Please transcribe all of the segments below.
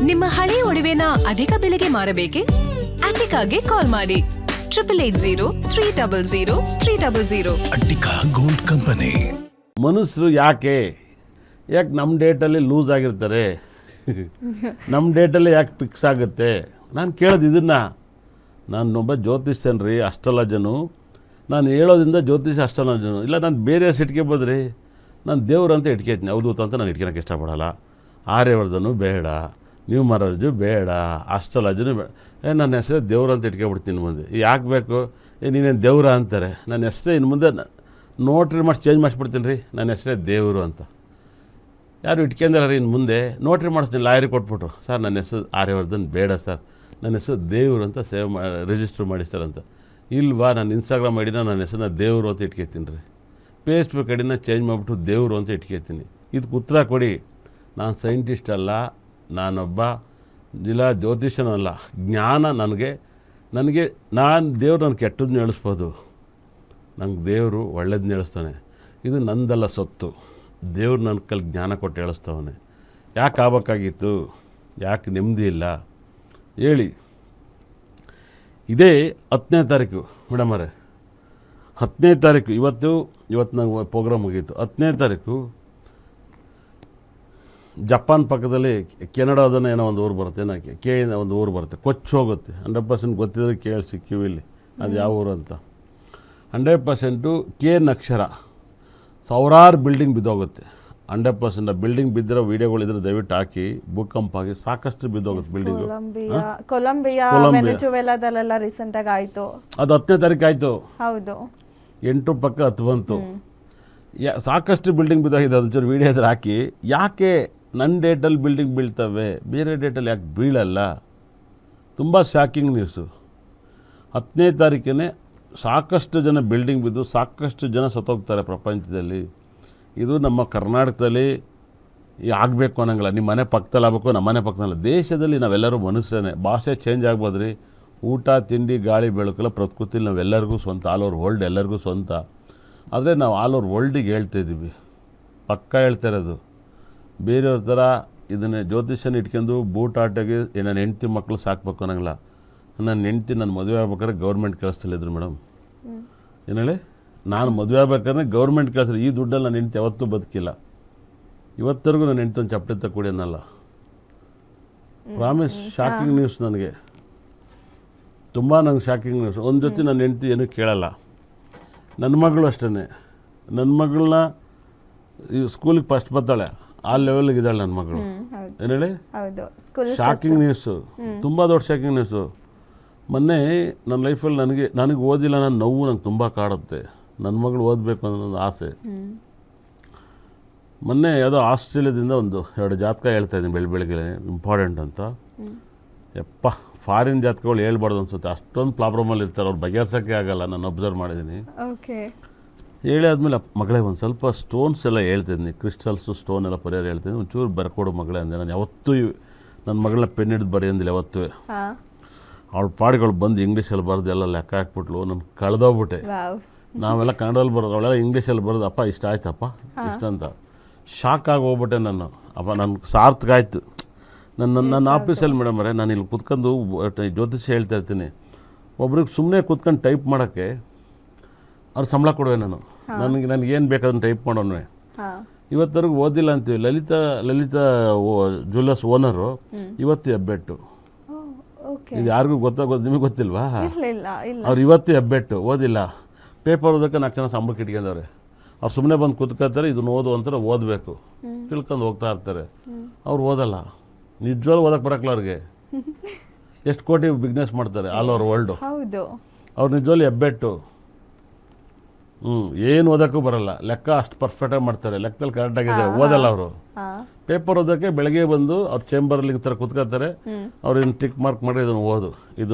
ನಿಮ್ಮ ಹಳೆಯ ಒಡವೆನ ಅಧಿಕ ಬೆಲೆಗೆ ಮಾರಬೇಕೆ? ಅಟಿಕಾಗೆ ಕಾಲ್ ಮಾಡಿ 8880 ಅಟ್ಟಿಕಾ ಗೋಲ್ಡ್ ಕಂಪನಿ. ಮನುಷ್ಯರು ಯಾಕೆ ನಮ್ಮ ಡೇಟಲ್ಲಿ ಲೂಸ್ ಆಗಿರ್ತಾರೆ, ನಮ್ಮ ಡೇಟಲ್ಲಿ ಯಾಕೆ ಫಿಕ್ಸ್ ಆಗುತ್ತೆ? ನಾನು ಕೇಳೋದು ಇದನ್ನು. ನಾನೊಬ್ಬ ಜ್ಯೋತಿಷ್ಯನ್ ರೀ, ಅಸ್ಟ್ರಾಲಜನು. ನಾನು ಹೇಳೋದ್ರಿಂದ ಜ್ಯೋತಿಷ ಅಸ್ಟ್ರಾಲಜನು ಇಲ್ಲ. ನಾನು ಬೇರೆ ಇಟ್ಕೆ ಬಂದ್ರಿ, ನಾನು ದೇವ್ರು ಅಂತ ಇಟ್ಕೊತೀನಿ. ಅವಧೂತ ಅಂತ ನಾನು ಇಟ್ಕೊಳಕ್ಕೆ ಇಷ್ಟಪಡಲ್ಲ. ಆರ್ಯವರ್ಧನು ಬೇಡ, ನ್ಯೂಮರಾಲಜು ಬೇಡ, ಅಸ್ಟ್ರಾಲಜನು ಬೇಡ. ನನ್ನ ಹೆಸರೇ ದೇವ್ರು ಅಂತ ಇಟ್ಕೊಬಿಡ್ತೀನಿ ಮುಂದೆ. ಯಾಕೆ ಬೇಕು? ನೀನೇನು ದೇವ್ರ ಅಂತಾರೆ. ನನ್ನ ಹೆಸರೇ ಇನ್ನು ಮುಂದೆ ನೋಟ್ರಿ ಮಾಡಿ ಚೇಂಜ್ ಮಾಡಿಸ್ಬಿಡ್ತೀನಿ ರೀ, ನನ್ನ ಹೆಸರೇ ದೇವರು ಅಂತ. ಯಾರು ಇಟ್ಕೊಂಡಲ್ಲ ರೀ, ಇನ್ನು ಮುಂದೆ ನೋಟ್ರಿ ಮಾಡಿಸ್ತೀನಿ ಲಾಯರಿಗೆ ಕೊಟ್ಬಿಟ್ಟು, ಸರ್ ನನ್ನ ಹೆಸರು ಆರ್ಯವರ್ಧನ್ ಬೇಡ ಸರ್, ನನ್ನ ಹೆಸರು ದೇವರು ಅಂತ ರಿಜಿಸ್ಟ್ರ್ ಮಾಡಿ ಸರ್ ಅಂತ. ಇಲ್ವಾ, ನಾನು ಇನ್ಸ್ಟಾಗ್ರಾಮ್ ಐಡಿನ ನನ್ನ ಹೆಸರನ್ನ ದೇವರು ಅಂತ ಇಟ್ಕೊತೀನಿ ರೀ, ಫೇಸ್ಬುಕ್ ಐಡಿನ ಚೇಂಜ್ ಮಾಡಿಬಿಟ್ಟು ದೇವರು ಅಂತ ಇಟ್ಕೊತೀನಿ. ಇದಕ್ಕೆ ಉತ್ತರ ಕೊಡಿ. ನಾನು ಸೈಂಟಿಸ್ಟ್ ಅಲ್ಲ, ನಾನೊಬ್ಬ ಇಲ್ಲ ಜ್ಯೋತಿಷನಲ್ಲ. ಜ್ಞಾನ ನನಗೆ ನಾನು ದೇವ್ರು ನನ್ನ ಕೆಟ್ಟದ್ದನ್ನ ಹೇಳಿಸ್ಬೋದು, ನಂಗೆ ದೇವರು ಒಳ್ಳೇದನ್ನ ಹೇಳಿಸ್ತಾನೆ. ಇದು ನಂದಲ್ಲ ಸೊತ್ತು, ದೇವ್ರು ನನ್ನ ಕೈಲಿ ಜ್ಞಾನ ಕೊಟ್ಟು ಹೇಳಿಸ್ತವನೆ. ಯಾಕೆ ಆಗಬೇಕಾಗಿತ್ತು? ಯಾಕೆ ನೆಮ್ಮದಿ ಇಲ್ಲ ಹೇಳಿ? ಇದೇ 10ನೇ ತಾರೀಕು ಮೇಡಮರೇ, 10ನೇ ತಾರೀಕು ಇವತ್ತು ನಂಗೆ ಪ್ರೋಗ್ರಾಮ್ ಮುಗೀತು. 10ನೇ ತಾರೀಕು ಜಪಾನ್ ಪಕ್ಕದಲ್ಲಿ ಕೆನಡಾದನ್ನ ಏನೋ ಒಂದು ಊರು ಬರುತ್ತೆ, ಒಂದು ಊರು ಬರುತ್ತೆ, ಕೊಚ್ಚಿ ಹೋಗುತ್ತೆ. 100% ಗೊತ್ತಿದ್ರೆ ಕೇಳಿಸಿ ಕಿವಿಲಿ ಅದು ಯಾವ ಊರು ಅಂತ. 100% ಕೆ ಅಕ್ಷರ, ಸಾವಿರಾರು ಬಿಲ್ಡಿಂಗ್ ಬಿದ್ದೋಗುತ್ತೆ. 100% ಬಿಲ್ಡಿಂಗ್ ಬಿದ್ದಿರೋ ವೀಡಿಯೋಗಳಿದ್ರೆ ದಯವಿಟ್ಟು ಹಾಕಿ. ಭೂಕಂಪ ಆಗಿ ಸಾಕಷ್ಟು ಬಿದ್ದೋಗುತ್ತೆ ಬಿಲ್ಡಿಂಗು. ಕೊಲಂಬಿಯಾ ವೆನೆಜುವೆಲಾದಲ್ಲೆಲ್ಲ ರೀಸೆಂಟ್ ಆಗಿ ಆಯಿತು. ಅದು 10ನೇ ತಾರೀಕು ಆಯಿತು. ಹೌದು, 8 ಪಕ್ಕ 10 ಬಂತು. ಸಾಕಷ್ಟು ಬಿಲ್ಡಿಂಗ್ ಬಿದ್ದೋಗಿದೆ. ಅದೊಂಚೂರು ವೀಡಿಯೋ ಇದ್ರೆ ಹಾಕಿ. ಯಾಕೆ ನನ್ನ ಡೇಟಲ್ಲಿ ಬಿಲ್ಡಿಂಗ್ ಬೀಳ್ತವೆ, ಬೇರೆ ಡೇಟಲ್ಲಿ ಯಾಕೆ ಬೀಳಲ್ಲ? ತುಂಬ ಶಾಕಿಂಗ್ ನ್ಯೂಸು. 10ನೇ ತಾರೀಕೇ ಸಾಕಷ್ಟು ಜನ ಬಿಲ್ಡಿಂಗ್ ಬಿದ್ದು ಸಾಕಷ್ಟು ಜನ ಸತ್ತೋಗ್ತಾರೆ ಪ್ರಪಂಚದಲ್ಲಿ. ಇದು ನಮ್ಮ ಕರ್ನಾಟಕದಲ್ಲಿ ಆಗಬೇಕು ಅನ್ನೋಂಗಿಲ್ಲ. ನಿಮ್ಮ ಮನೆ ಪಕ್ಕದಲ್ಲಿ ಆಗಬೇಕು, ನಮ್ಮ ಮನೆ ಪಕ್ಕದಲ್ಲ. ದೇಶದಲ್ಲಿ ನಾವೆಲ್ಲರೂ ಮನುಷ್ಯನೇ. ಭಾಷೆ ಚೇಂಜ್ ಆಗ್ಬೋದು ರೀ, ಊಟ ತಿಂಡಿ ಗಾಳಿ ಬೆಳಕಲ್ಲ ಪ್ರಕೃತಿಲಿ ನಾವೆಲ್ಲರಿಗೂ ಸ್ವಂತ, ಆಲ್ ಓವರ್ ವರ್ಲ್ಡ್ ಎಲ್ಲರಿಗೂ ಸ್ವಂತ. ಆದರೆ ನಾವು ಆಲ್ ಓವರ್ ವರ್ಲ್ಡಿಗೆ ಹೇಳ್ತಾಯಿದ್ದೀವಿ, ಪಕ್ಕ ಹೇಳ್ತಾ ಇರೋದು. ಬೇರೆಯವ್ರ ಥರ ಇದನ್ನೇ ಜ್ಯೋತಿಷನ ಇಟ್ಕೊಂಡು ಬೂಟಾಟಗೆ ನನ್ನ ಹೆಂಡ್ತಿ ಮಕ್ಕಳು ಸಾಕಬೇಕು ಅನ್ನೋಂಗಿಲ್ಲ. ನನ್ನ ಹೆಂಡ್ತಿ ನಾನು ಮದುವೆ ಆಗ್ಬೇಕಾದ್ರೆ ಗೌರ್ಮೆಂಟ್ ಕೆಲಸದಲ್ಲಿದ್ದರು ಮೇಡಮ್. ಏನು ಹೇಳಿ, ನಾನು ಮದುವೆ ಆಗ್ಬೇಕಾದ್ರೆ ಗೌರ್ಮೆಂಟ್ ಕೆಲಸ. ಈ ದುಡ್ಡಲ್ಲಿ ನನ್ನ ಹೆಂಡ್ತಿ ಯಾವತ್ತೂ ಬದುಕಿಲ್ಲ. ಇವತ್ತರೆಗೂ ನನ್ನ ಹೆಂಡ್ತಿ ಒಂದು ಚಪ್ಪಲಿ ತಗೊಡಿ ಅನ್ನಲ್ಲ. ಪ್ರಾಮಿಸ್. ಶಾಕಿಂಗ್ ನ್ಯೂಸ್ ನನಗೆ, ತುಂಬ ನಂಗೆ ಶಾಕಿಂಗ್ ನ್ಯೂಸ್. ಒಂದು ಜೊತೆ ನನ್ನ ಹೆಂಡ್ತಿ ಏನೂ ಕೇಳಲ್ಲ. ನನ್ನ ಮಗಳು ಅಷ್ಟೇ, ನನ್ನ ಮಗಳನ್ನ ಈ ಸ್ಕೂಲಿಗೆ ಫಸ್ಟ್ ಬರ್ತಾಳೆ, ಆ ಲೆವೆಲ್ಗೆ ಇದ್ದಾಳೆ ನನ್ನ ಮಗಳು. ಏನು ಹೇಳಿ, ಶಾಕಿಂಗ್ ನ್ಯೂಸು, ತುಂಬ ದೊಡ್ಡ ಶಾಕಿಂಗ್ ನ್ಯೂಸು. ಮೊನ್ನೆ ನನ್ನ ಲೈಫಲ್ಲಿ ನನಗೆ ಓದಿಲ್ಲ, ನನ್ನ ನೋವು ನಂಗೆ ತುಂಬ ಕಾಡುತ್ತೆ. ನನ್ನ ಮಗಳು ಓದಬೇಕು ಅನ್ನೋ ಒಂದು ಆಸೆ. ಮೊನ್ನೆ ಯಾವುದೋ ಆಸ್ಟ್ರೇಲಿಯಾದಿಂದ 2 ಜಾತಕ ಹೇಳ್ತಾ ಇದ್ದೀನಿ ಬೆಳಗ್ಗೆ ಇಂಪಾರ್ಟೆಂಟ್ ಅಂತ. ಯಪ್ಪ, ಫಾರಿನ್ ಜಾತಕಗಳು ಹೇಳ್ಬಾರ್ದು ಅನ್ಸುತ್ತೆ, ಅಷ್ಟೊಂದು ಪ್ರಾಬ್ಲಮಲ್ಲಿ ಇರ್ತಾರೆ. ಅವ್ರು ಬಗೆಹರ್ಸೋಕ್ಕೆ ಆಗಲ್ಲ. ನಾನು ಅಬ್ಸರ್ವ್ ಮಾಡಿದ್ದೀನಿ. ಹೇಳಿ ಆದಮೇಲೆ ಮಗಳೇ ಒಂದು ಸ್ವಲ್ಪ ಸ್ಟೋನ್ಸ್ ಎಲ್ಲ ಹೇಳ್ತಿದ್ದೀನಿ, ಕ್ರಿಸ್ಟಲ್ಸು ಸ್ಟೋನ್ ಎಲ್ಲ ಪರಿಹಾರ ಹೇಳ್ತಿದ್ದೀನಿ, ಒಂಚೂರು ಬರ್ಕೊಡು ಮಗಳೇ ಅಂದೆ. ನಾನು ಯಾವತ್ತೂ ನನ್ನ ಮಗಳನ್ನ ಪೆನ್ ಹಿಡಿದು ಬರೀ ಅಂದಿಲ್ಲ ಯಾವತ್ತೂ. ಅವಳ ಪಾಡಿಗಳು ಬಂದು ಇಂಗ್ಲೀಷಲ್ಲಿ ಬರೆದು ಎಲ್ಲ ಲೆಕ್ಕ ಹಾಕ್ಬಿಟ್ಲು. ನಾನು ಕಳೆದೋಗ್ಬಿಟ್ಟೆ. ನಾವೆಲ್ಲ ಕನ್ನಡದಲ್ಲಿ ಬರೋದು, ಅವಳೆಲ್ಲ ಇಂಗ್ಲೀಷಲ್ಲಿ ಬರೋದು. ಅಪ್ಪ ಇಷ್ಟ ಆಯ್ತಪ್ಪ ಇಷ್ಟಂತ. ಶಾಕ್ ಆಗಿ ಹೋಗ್ಬಿಟ್ಟೆ ನಾನು. ಅಪ್ಪ ನನಗೆ ಸಾರ್ಥಕ ಆಯಿತು. ನನ್ನ ಆಫೀಸಲ್ಲಿ ಮೇಡಮರೇ, ನಾನು ಇಲ್ಲಿ ಕೂತ್ಕೊಂಡು ಜ್ಯೋತಿಷ್ಯ ಹೇಳ್ತಾ ಇರ್ತೀನಿ. ಒಬ್ರಿಗೆ ಸುಮ್ಮನೆ ಕೂತ್ಕೊಂಡು ಟೈಪ್ ಮಾಡೋಕ್ಕೆ ಅವ್ರು ಸಂಬಳ ಕೊಡುವೆ ನಾನು. ನನಗೇನು ಬೇಕಾದ್ರೆ ಟೈಪ್ ಮಾಡೋಣ. ಇವತ್ತರೆಗೂ ಓದಿಲ್ಲ ಅಂತೀವಿ. ಲಲಿತಾ ಜ್ಯುವೆಲ್ಲರ್ಸ್ ಓನರು ಇವತ್ತು ಹೆಬ್ಬೆಟ್ಟು. ಇದು ಯಾರಿಗೂ ನಿಮಗೆ ಗೊತ್ತಿಲ್ವಾ? ಅವ್ರು ಇವತ್ತು ಹೆಬ್ಬೆಟ್ಟು, ಓದಿಲ್ಲ. ಪೇಪರ್ ಓದೋಕ್ಕೆ 4 ಜನ ಸಂಬಳಕ್ಕೆ ಇಟ್ಕೊಂಡವ್ರೆ. ಅವ್ರು ಸುಮ್ಮನೆ ಬಂದು ಕೂತ್ಕೊಳ್ತಾರೆ, ಇದನ್ನು ಓದು ಅಂತಾರೆ, ಓದಬೇಕು, ತಿಳ್ಕೊಂಡು ಹೋಗ್ತಾ ಇರ್ತಾರೆ. ಅವ್ರು ಓದಲ್ಲ. ನಿಜವಾಗ್ಲೂ ಓದಕ್ಕೆ ಬರೋಕ್ಕಲ್ಲ ಅವ್ರಿಗೆ. ಎಷ್ಟು ಕೋಟಿ ಬಿಸ್ನೆಸ್ ಮಾಡ್ತಾರೆ ಆಲ್ ಓವರ್ ವರ್ಲ್ಡು. ಅವ್ರು ನಿಜವಾಗ್ಲೂ ಹೆಬ್ಬೆಟ್ಟು. ಏನು ಓದೋಕ್ಕೂ ಬರಲ್ಲ. ಲೆಕ್ಕ ಅಷ್ಟು ಪರ್ಫೆಕ್ಟಾಗಿ ಮಾಡ್ತಾರೆ, ಲೆಕ್ಕದಲ್ಲಿ ಕರೆಕ್ಟಾಗಿದ್ದಾರೆ. ಓದಲ್ಲ ಅವರು. ಪೇಪರ್ ಓದೋಕ್ಕೆ ಬೆಳಗ್ಗೆ ಬಂದು ಅವ್ರ ಚೇಂಬರಲ್ಲಿ ಈ ಥರ ಕೂತ್ಕೊಳ್ತಾರೆ. ಅವ್ರು ಇದನ್ನು ಟಿಕ್ ಮಾರ್ಕ್ ಮಾಡಿ ಇದನ್ನು ಓದು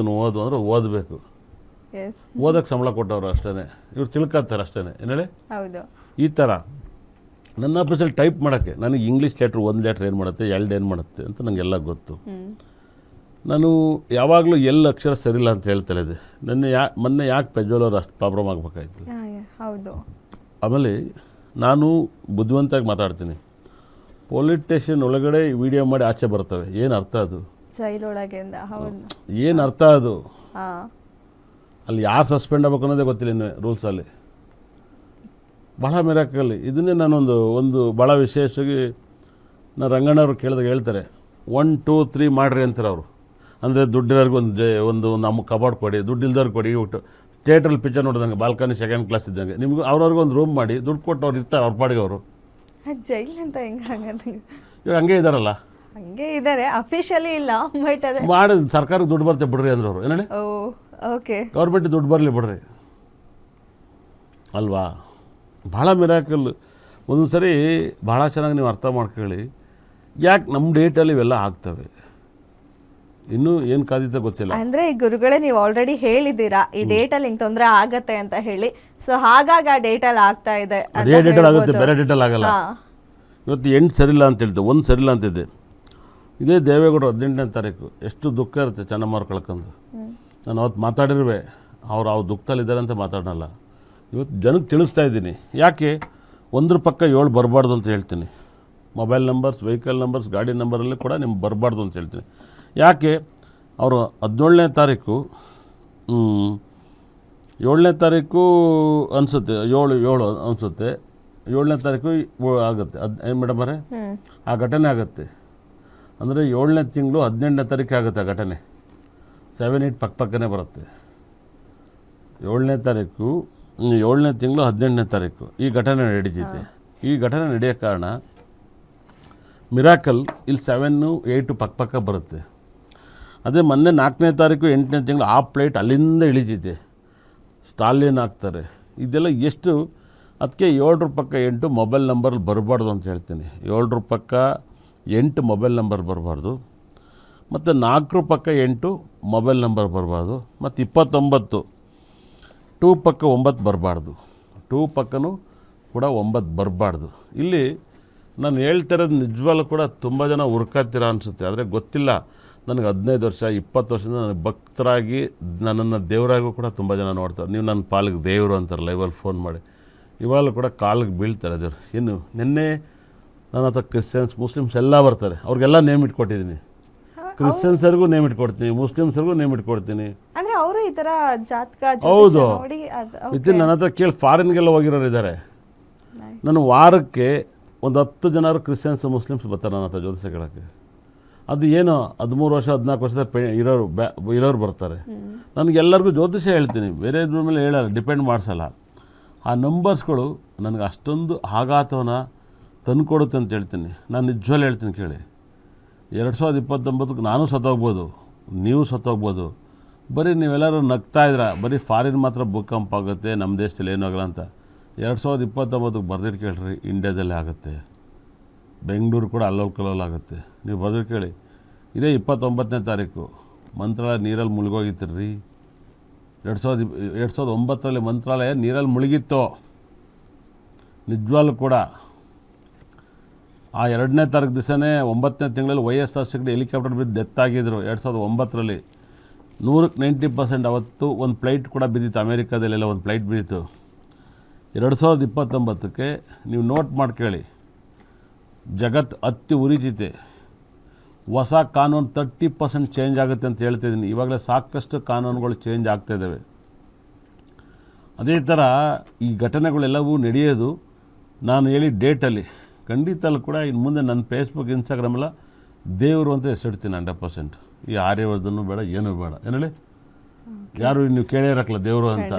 ಅಂದರೆ ಓದಬೇಕು. ಓದೋಕ್ಕೆ ಸಂಬಳ ಕೊಟ್ಟವ್ರು ಅಷ್ಟೇ. ಇವ್ರು ತಿಳ್ಕೊತಾರೆ ಅಷ್ಟೇ. ಏನು ಹೇಳಿ, ಈ ಥರ ನನ್ನ ಆಫೀಸಲ್ಲಿ ಟೈಪ್ ಮಾಡೋಕ್ಕೆ ನನಗೆ ಇಂಗ್ಲೀಷ್ ಲೆಟ್ರ್ 1 ಲೆಟ್ರ್ ಏನು ಮಾಡುತ್ತೆ, 2 ಏನು ಮಾಡುತ್ತೆ ಅಂತ ನನಗೆಲ್ಲ ಗೊತ್ತು. ನಾನು ಯಾವಾಗಲೂ ಎಲ್ಲ ಅಕ್ಷರ ಸರಿಯಿಲ್ಲ ಅಂತ ಹೇಳ್ತಾ ಇದ್ದೆ. ಮೊನ್ನೆ ಯಾಕೆ ಪೆಜ್ಜೋಲವ್ರು ಅಷ್ಟು ಪ್ರಾಬ್ಲಮ್ ಆಗಬೇಕಾಯ್ತು? ಆಮೇಲೆ ನಾನು ಬುದ್ಧಿವಂತಾಗಿ ಮಾತಾಡ್ತೀನಿ. ಪೊಲೀಸ್ ಸ್ಟೇಷನ್ ಒಳಗಡೆ ವಿಡಿಯೋ ಮಾಡಿ ಆಚೆ ಬರ್ತವೆ. ಏನು ಅರ್ಥ ಅದು? ಜೈಲೊಳಗಿಂದ ಹೌದು. ಏನು ಅರ್ಥ ಅದು? ಹಾ, ಅಲ್ಲಿ ಯಾರು ಸಸ್ಪೆಂಡ್ ಆಗ್ಬೇಕು ಅನ್ನೋದೇ ಗೊತ್ತಿಲ್ಲ ಇನ್ನು ರೂಲ್ಸಲ್ಲಿ. ಭಾಳ ಮಿರಾಕಲ್. ಇದನ್ನೇ ನಾನೊಂದು ಭಾಳ ವಿಶೇಷವಾಗಿ ನಾನು ರಂಗಣ್ಣವ್ರು ಕೇಳಿದಾಗ ಹೇಳ್ತಾರೆ 1 2 3 ಮಾಡಿರಿ ಅಂತಾರೆ ಅವರು. ಅಂದರೆ ದುಡ್ಡಿರೋರ್ಗೆ ಒಂದು ನಮ್ಮ ಕಬಾರ್ಡ್ ಕೊಡಿ, ದುಡ್ಡಿಲ್ದವ್ರಿಗೆ ಕೊಡಿ. ಊಟ ಥಿಯೇಟ್ರಲ್ಲಿ ಪಿಕ್ಚರ್ ನೋಡಿದಂಗೆ ಬಾಲ್ಕನಿ ಸೆಕೆಂಡ್ ಕ್ಲಾಸ್ ಇದ್ದಂಗೆ ನಿಮ್ಗೆ ಅವ್ರವ್ರಿಗೆ ಒಂದು ರೂಮ್ ಮಾಡಿ ದುಡ್ಡು ಕೊಟ್ಟು ಅವ್ರು ಇರ್ತಾರೆ ಅವ್ರ ಪಾಡಿಗೆ ಅವರು. ಜೈಲ್ ಅಂತ ಹಂಗಂದ್ರೆ ಇವಾಗ ಹಂಗೆ ಇದ್ದಾರಲ್ಲ, ಹಂಗೆ ಇದ್ದಾರೆ. ಅಫಿಷಿಯಲಿ ಇಲ್ಲ, ಬಟ್ ಅದೇ ಮಾಡಿ ಸರ್ಕಾರಕ್ಕೆ ದುಡ್ಡು ಬರುತ್ತೆ ಬಿಡ್ರಿ ಅಂದ್ರೆ ಅವರು. ಏನೇಳಿ ಓ ಓಕೆ, ಗೌರ್ಮೆಂಟಿಗೆ ದುಡ್ಡು ಬರಲಿ ಬಿಡ್ರಿ ಅಲ್ವಾ? ಭಾಳ ಮಿರಾಕಲ್. ಒಂದೊಂದು ಸರಿ ಭಾಳ ಚೆನ್ನಾಗಿ ನೀವು ಅರ್ಥ ಮಾಡ್ಕೊಳ್ಳಿ, ಯಾಕೆ ನಮ್ಮ ಡೇಟಲ್ಲಿ ಇವೆಲ್ಲ ಆಗ್ತವೆ. ಇನ್ನೂ ಏನು ಕಾದಿತ್ತ ಗೊತ್ತಿಲ್ಲ. ಅಂದ್ರೆ ಈ ಗುರುಗಳೇ ನೀವು ಆಲ್ರೆಡಿ ಹೇಳಿದ್ದೀರಾ ಈ ಡೇಟಲ್ಲಿ ಹಿಂಗೆ ತೊಂದರೆ ಆಗತ್ತೆ ಅಂತ ಹೇಳಿ. ಸೊ ಹಾಗಾಗಿ ಆ ಡೇಟಲ್ಲಿ ಆಗ್ತಾ ಇದೆ ಅಂತ ಅದೇ ಡೇಟಲ್ಲಿ ಆಗುತ್ತೆ, ಹೇಳ್ಬೋದು. ಬೇರೆ ಡೇಟಲ್ಲಿ ಆಗಲ್ಲ. ಹಾ. ಇವತ್ತು 8 ಸರಿಲ್ಲ ಅಂತ ಹೇಳ್ತೇವೆ, 1 ಸರಿಲ್ಲ ಅಂತಿದ್ದೆ. ಇದೇ ದೇವೇಗೌಡರು 18ನೇ ತಾರೀಕು ಎಷ್ಟು ದುಃಖ ಇರುತ್ತೆ ಚೆನ್ನಮ್ಮವ್ರು ಕಳ್ಕೊಂಡು. ನಾನು ಅವತ್ತು ಮಾತಾಡಿರುವೆ, ಅವ್ರು ದುಃಖದಲ್ಲಿದ್ದಾರೆ ಅಂತ ಮಾತಾಡೋಲ್ಲ. ಇವತ್ತು ಜನಕ್ಕೆ ತಿಳಿಸ್ತಾ ಇದ್ದೀನಿ, ಯಾಕೆ 1 ಪಕ್ಕ 7 ಬರಬಾರ್ದು ಅಂತ ಹೇಳ್ತೀನಿ. ಮೊಬೈಲ್ ನಂಬರ್ಸ್, ವೆಹಿಕಲ್ ನಂಬರ್ಸ್, ಗಾಡಿ ನಂಬರಲ್ಲಿ ಕೂಡ ನಿಮ್ಗೆ ಬರಬಾರ್ದು ಅಂತ ಹೇಳ್ತೀನಿ. ಯಾಕೆ ಅವರು 17ನೇ ತಾರೀಕು 7ನೇ ತಾರೀಕು ಅನಿಸುತ್ತೆ, 7 ಅನಿಸುತ್ತೆ, 7ನೇ ತಾರೀಕು ಆಗುತ್ತೆ. ಏನು ಮೇಡಮ್ ಅವರೇ, ಆ ಘಟನೆ ಆಗುತ್ತೆ. ಅಂದರೆ 7ನೇ ತಿಂಗಳು 18ನೇ ತಾರೀಕು ಆಗುತ್ತೆ ಆ ಘಟನೆ. 7-8 ಪಕ್ಕನೇ ಬರುತ್ತೆ. 7ನೇ ತಾರೀಕು 7ನೇ ತಿಂಗಳು 18ನೇ ತಾರೀಕು ಈ ಘಟನೆ ನಡೀತೈತೆ. ಈ ಘಟನೆ ನಡೆಯೋ ಕಾರಣ ಮಿರಾಕಲ್ ಇಲ್ಲಿ 7, 8 ಪಕ್ಕ ಬರುತ್ತೆ. ಅದೇ ಮೊನ್ನೆ 4ನೇ ತಾರೀಕು 8ನೇ ತಿಂಗಳು ಆ ಪ್ಲೇಟ್ ಅಲ್ಲಿಂದ ಇಳಿತೈತೆ, ಸ್ಟಾಲಿನ್ ಹಾಕ್ತಾರೆ. ಇದೆಲ್ಲ ಎಷ್ಟು? ಅದಕ್ಕೆ 7 ಪಕ್ಕ 8 ಮೊಬೈಲ್ ನಂಬರ್ ಬರಬಾರ್ದು ಅಂತ ಹೇಳ್ತೀನಿ. 7 ಪಕ್ಕ 8 ಮೊಬೈಲ್ ನಂಬರ್ ಬರಬಾರ್ದು, ಮತ್ತು 4 ಪಕ್ಕ 8 ಮೊಬೈಲ್ ನಂಬರ್ ಬರಬಾರ್ದು, ಮತ್ತು 29 2 ಪಕ್ಕ 9 ಬರಬಾರ್ದು. 2 ಪಕ್ಕನೂ ಕೂಡ 9 ಬರಬಾರ್ದು. ಇಲ್ಲಿ ನಾನು ಹೇಳ್ತಿರೋದು ನಿಜವಾಗ್ಲೂ ಕೂಡ ತುಂಬ ಜನ ಹುರ್ಕಾತೀರ ಅನಿಸುತ್ತೆ, ಆದರೆ ಗೊತ್ತಿಲ್ಲ. ನನಗೆ 15 ವರ್ಷ 20 ವರ್ಷದಿಂದ ನನಗೆ ಭಕ್ತರಾಗಿ ನನ್ನನ್ನು ದೇವರಾಗೂ ಕೂಡ ತುಂಬ ಜನ ನೋಡ್ತಾರೆ. ನೀವು ನನ್ನ ಪಾಲಿಗೆ ದೇವರು ಅಂತಾರೆ ಲೈವಲ್ಲಿ ಫೋನ್ ಮಾಡಿ. ಇವಾಗಲೂ ಕೂಡ ಕಾಲಿಗೆ ಬೀಳ್ತಾರೆ ದೇವರು. ಇನ್ನು ನಿನ್ನೆ ನನ್ನ ಹತ್ರ ಕ್ರಿಶ್ಚಿಯನ್ಸ್, ಮುಸ್ಲಿಮ್ಸ್ ಎಲ್ಲ ಬರ್ತಾರೆ. ಅವ್ರಿಗೆಲ್ಲ ನೇಮ್ ಇಟ್ಕೊಟ್ಟಿದ್ದೀನಿ. ಕ್ರಿಶ್ಚಿಯನ್ಸರಿಗೂ ನೇಮ್ ಇಟ್ಕೊಡ್ತೀನಿ, ಮುಸ್ಲಿಮ್ಸರಿಗೂ ನೇಮ್ ಇಟ್ಕೊಡ್ತೀನಿ. ಅಂದ್ರೆ ಅವರು ಈ ತರ ಜಾತಕ ಹೌದು, ನೋಡಿ ವಿತಿನ್ ನನ್ನ ಹತ್ರ ಕೇಳಿ ಫಾರಿನ್ಗೆಲ್ಲ ಹೋಗಿರೋರು ಇದ್ದಾರೆ. ನಾನು ವಾರಕ್ಕೆ ಒಂದು 10 ಜನರು ಕ್ರಿಶ್ಚಿಯನ್ಸ್, ಮುಸ್ಲಿಮ್ಸ್ ಬರ್ತಾರೆ ನನ್ನ ಹತ್ರ ಜ್ಯೋತಿಷ ಕೇಳೋಕ್ಕೆ. ಅದು ಏನೋ 13 ವರ್ಷ 14 ವರ್ಷದ ಇರೋರು ಬರ್ತಾರೆ. ನನಗೆಲ್ಲರಿಗೂ ಜ್ಯೋತಿಷ ಹೇಳ್ತೀನಿ, ಬೇರೆ ಇದ್ರ ಮೇಲೆ ಹೇಳಲ್ಲ, ಡಿಪೆಂಡ್ ಮಾಡಿಸಲ್ಲ. ಆ ನಂಬರ್ಸ್ಗಳು ನನಗೆ ಅಷ್ಟೊಂದು ಆಘಾತವನ್ನು ತಂದುಕೊಡುತ್ತೆ ಅಂತ ಹೇಳ್ತೀನಿ. ನಾನು ನಿಜವಾಗ್ಲೂ ಹೇಳ್ತೀನಿ ಕೇಳಿ, 2029ಕ್ಕೆ ನಾನು ಸತ್ತೋಗ್ಬೋದು, ನೀವು ಸತ್ತೋಗ್ಬೋದು. ಬರೀ ನೀವೆಲ್ಲರೂ ನಗ್ತಾ ಇದ್ರ, ಬರೀ ಫಾರಿನ್ ಮಾತ್ರ ಭೂಕಂಪ ಆಗುತ್ತೆ, ನಮ್ಮ ದೇಶದಲ್ಲಿ ಏನೂ ಆಗಲ್ಲ ಅಂತ. 2029ಕ್ಕೆ ಬರ್ದಿಟ್ಟು ಕೇಳ್ರಿ, ಇಂಡಿಯಾದಲ್ಲೇ ಆಗುತ್ತೆ. ಬೆಂಗಳೂರು ಕೂಡ ಅಲ್ಲೋಲ್ಕಲ್ಲೋಲಾಗುತ್ತೆ. ನೀವು ಬರ್ದಿಟ್ಟು ಕೇಳಿ. ಇದೇ 29ನೇ ತಾರೀಕು ಮಂತ್ರಾಲಯ ನೀರಲ್ಲಿ ಮುಳುಗೋಗಿತ್ತಿರ್ರಿ. 2009ರಲ್ಲಿ ಮಂತ್ರಾಲಯ ನೀರಲ್ಲಿ ಮುಳುಗಿತ್ತು ನಿಜವಾಗ್ಲೂ ಕೂಡ. ಆ 2ನೇ ತಾರೀಕು ದಿವಸನೇ 9ನೇ ತಿಂಗಳಲ್ಲಿ YSR ಸಿಗಡಿ ಹೆಲಿಕಾಪ್ಟರ್ ಬಿದ್ದು ಡೆತ್ ಆಗಿದ್ರು 2009ರಲ್ಲಿ. 100ಕ್ಕೆ 90% ಅವತ್ತು ಒಂದು ಫ್ಲೈಟ್ ಕೂಡ ಬಿದ್ದಿತ್ತು, ಅಮೇರಿಕಾದಲ್ಲೆಲ್ಲ ಒಂದು ಫ್ಲೈಟ್ ಬಿದ್ದಿತ್ತು. 2029ಕ್ಕೆ ನೀವು ನೋಟ್ ಮಾಡ್ಕೊಳ್ಳಿ, ಜಗತ್ತು ಹತ್ತಿ ಉರಿತೈತೆ. ಹೊಸ ಕಾನೂನು 30% ಚೇಂಜ್ ಆಗುತ್ತೆ ಅಂತ ಹೇಳ್ತಿದ್ದೀನಿ. ಇವಾಗಲೇ ಸಾಕಷ್ಟು ಕಾನೂನುಗಳು ಚೇಂಜ್ ಆಗ್ತಾಯಿದ್ದಾವೆ. ಅದೇ ಥರ ಈ ಘಟನೆಗಳೆಲ್ಲವೂ ನಡೆಯೋದು ನಾನು ಹೇಳಿ ಡೇಟಲ್ಲಿ. ಖಂಡಿತಲ್ಲೂ ಕೂಡ ಇನ್ನು ಮುಂದೆ ನನ್ನ ಫೇಸ್ಬುಕ್, ಇನ್ಸ್ಟಾಗ್ರಾಮೆಲ್ಲ ದೇವರು ಅಂತ ಹೆಸರಿಡ್ತೀನಿ 100%. ಈ ಆರ್ಯವರ್ಧನೂ ಬೇಡ, ಏನೂ ಬೇಡ. ಏನು ಹೇಳಿ, ಯಾರು ನೀವು ಕೇಳಿರಕ್ಕಲ್ಲ ದೇವರು ಅಂತ.